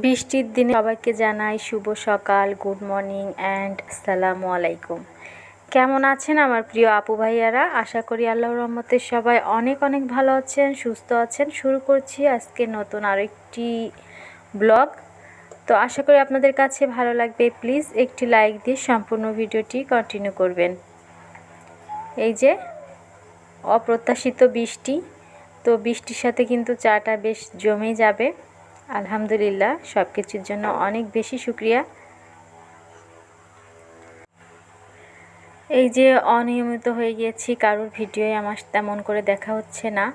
বৃষ্টির দিনে সবাইকে জানাই শুভ সকাল, গুড মর্নিং অ্যান্ড আসসালামু আলাইকুম। কেমন আছেন আমার প্রিয় আপু ভাইয়ারা? আশা করি আল্লাহর রহমতে সবাই অনেক অনেক ভালো আছেন, সুস্থ আছেন। শুরু করছি আজকে নতুন আরেকটি ব্লগ। তো আশা করি আপনাদের কাছে ভালো লাগবে। প্লিজ একটি লাইক দিয়ে সম্পূর্ণ ভিডিওটি কন্টিনিউ করবেন। এই যে অপ্রত্যাশিত বৃষ্টি, তো বৃষ্টির সাথে কিন্তু চাটা বেশ জমে যাবে। আলহামদুলিল্লাহ, সব কিছুর জন্য অনেক বেশি শুকরিয়া। এই যে অনিয়মিত হয়ে গিয়েছি, কারোর ভিডিওই আমার তেমন করে দেখা হচ্ছে না,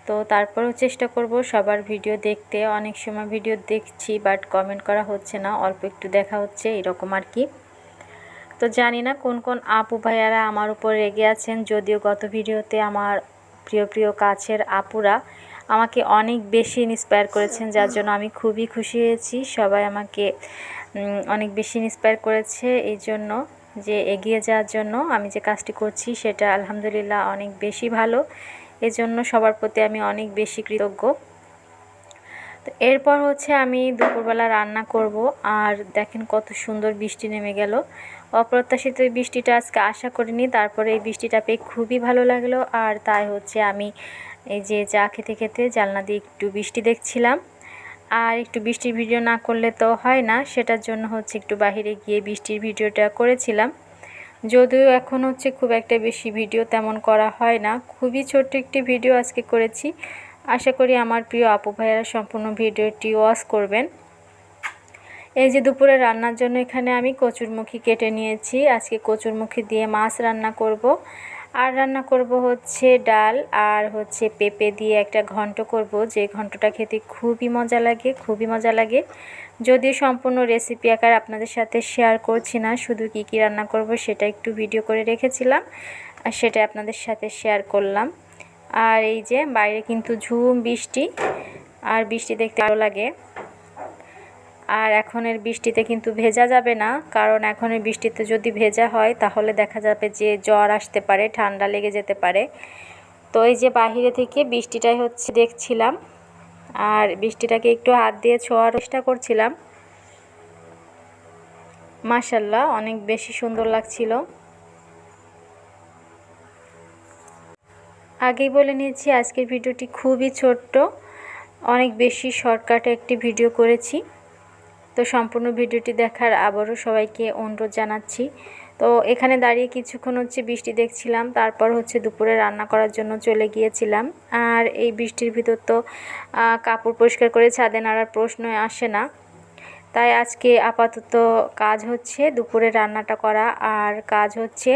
তো তারপরেও চেষ্টা করব সবার ভিডিও দেখতে। অনেক সময় ভিডিও দেখছি বাট কমেন্ট করা হচ্ছে না, অল্প একটু দেখা হচ্ছে এরকম আর কি। তো জানি না কোন কোন আপু ভাইয়ারা আমার উপর রেগে আছেন, যদিও গত ভিডিওতে আমার প্রিয় প্রিয় কাছের আপুরা আমাকে অনেক বেশি ইন্সপায়ার করেছেন, যার জন্য আমি খুবই খুশি হয়েছি। সবাই আমাকে অনেক বেশি ইন্সপায়ার করেছে এই জন্য যে এগিয়ে যাওয়ার জন্য আমি যে কাজটি করছি সেটা আলহামদুলিল্লাহ অনেক বেশি ভালো। এজন্য সবার প্রতি আমি অনেক বেশি কৃতজ্ঞ। তো এরপর হচ্ছে আমি দুপুরবেলা রান্না করব। আর দেখেন কত সুন্দর বৃষ্টি নেমে গেল। অপ্রত্যাশিত এই বৃষ্টিটা আজকে আশা করিনি, তারপরে এই বৃষ্টিটা পেয়ে খুবই ভালো লাগলো। আর তাই হচ্ছে আমি এই যে চা খেতে খেতে জানলা দিয়ে একটু বৃষ্টি দেখছিলাম। আর একটু বৃষ্টির ভিডিও না করলে তো হয় না, সেটার জন্য হচ্ছে একটু বাইরে গিয়ে বৃষ্টির ভিডিওটা করেছিলাম। যদিও এখন হচ্ছে খুব একটা বেশি ভিডিও তেমন করা হয় না, খুবই ছোট্ট একটি ভিডিও আজকে করেছি। আশা করি আমার প্রিয় আপু ভাইয়ারা সম্পূর্ণ ভিডিওটি ওয়াচ করবেন। এই যে দুপুরে রান্নার জন্য এখানে আমি কচুরমুখী কেটে নিয়েছি। আজকে কচুরমুখী দিয়ে মাছ রান্না করব। আর রান্না করব হচ্ছে ডাল, আর হচ্ছে পেঁপে দিয়ে একটা ঘন্ট করব, যে ঘন্টটা খেতে খুবই মজা লাগে, খুবই মজা লাগে। যদিও সম্পূর্ণ রেসিপি আকার আপনাদের সাথে শেয়ার করছি না, শুধু কি কি রান্না করব সেটা একটু ভিডিও করে রেখেছিলাম আর সেটা আপনাদের সাথে শেয়ার করলাম। আর এই যে বাইরে কিন্তু ঝুম বৃষ্টি, আর বৃষ্টি দেখতে ভালো লাগে। আর এখনের বৃষ্টিতে কিন্তু ভেজা যাবে না, কারণ এখনের বৃষ্টিতে যদি ভেজা হয় তাহলে দেখা যাবে যে জ্বর আসতে পারে, ঠান্ডা লেগে যেতে পারে। তো এই যে বাহিরে থেকে বৃষ্টিটাই হচ্ছে দেখছিলাম, আর বৃষ্টিটাকে একটু হাত দিয়ে ছোঁয়ার চেষ্টা করছিলাম। মাশাআল্লাহ, অনেক বেশি সুন্দর লাগছিল। আগেই বলে নিয়েছি আজকের ভিডিওটি খুবই ছোট্ট, অনেক বেশি শর্টকাটে একটি ভিডিও করেছি। তো সম্পূর্ণ ভিডিওটি দেখার আবারও সবাইকে অনুরোধ জানাচ্ছি। তো এখানে দাঁড়িয়ে কিছুক্ষণ হচ্ছে বৃষ্টি দেখছিলাম, তারপর হচ্ছে দুপুরে রান্না করার জন্য চলে গিয়েছিলাম। আর এই বৃষ্টির ভিতর তো কাপড় পরিষ্কার করে ছাদে নাড়ার প্রশ্নই আসে না। তাই আজকে আপাতত কাজ হচ্ছে দুপুরে রান্নাটা করা, আর কাজ হচ্ছে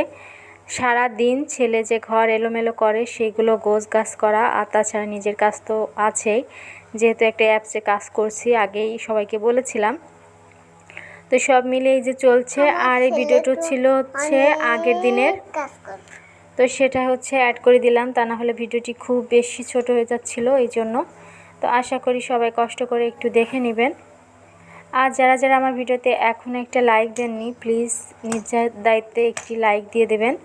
সারা দিন ছেলে যে ঘর এলোমেলো করে সেগুলো গোছগাছ করা। আর তাছাড়া নিজের কাজ তো আছেই, যেহেতু একটা অ্যাপসে কাজ করছি, আগেই সবাইকে বলেছিলাম। তো সব মিলে এই যে চলছে। আর এই ভিডিওটা ছিল হচ্ছে আগের দিনের, তো সেটা হচ্ছে অ্যাড করে দিলাম, তা না হলে ভিডিওটি খুব বেশি ছোট হয়ে যাচ্ছিল এই জন্য। তো আশা করি সবাই কষ্ট করে একটু দেখে নেবেন। আর যারা যারা আমার ভিডিওতে এখনও একটা লাইক দেননি, প্লিজ নিজের দায়িত্বে একটি লাইক দিয়ে দেবেন।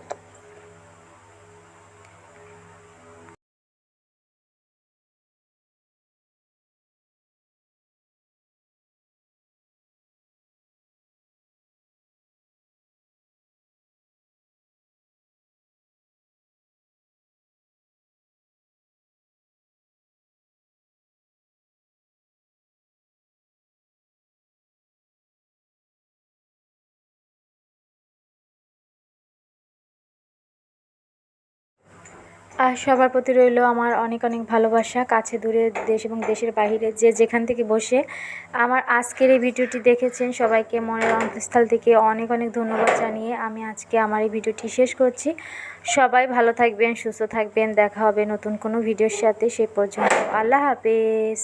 আর সবার প্রতি রইল আমার অনেক অনেক ভালোবাসা, কাছে দূরে, দেশ এবং দেশের বাইরে, যে যেখান থেকে বসে আমার আজকের এই ভিডিওটি দেখেছেন সবাইকে মনের অন্তঃস্থল থেকে অনেক অনেক ধন্যবাদ জানিয়ে আমি আজকে আমার এই ভিডিওটি শেষ করছি। সবাই ভালো থাকবেন, সুস্থ থাকবেন, দেখা হবে নতুন কোনো ভিডিওর সাথে। সে পর্যন্ত আল্লাহ হাফেজ।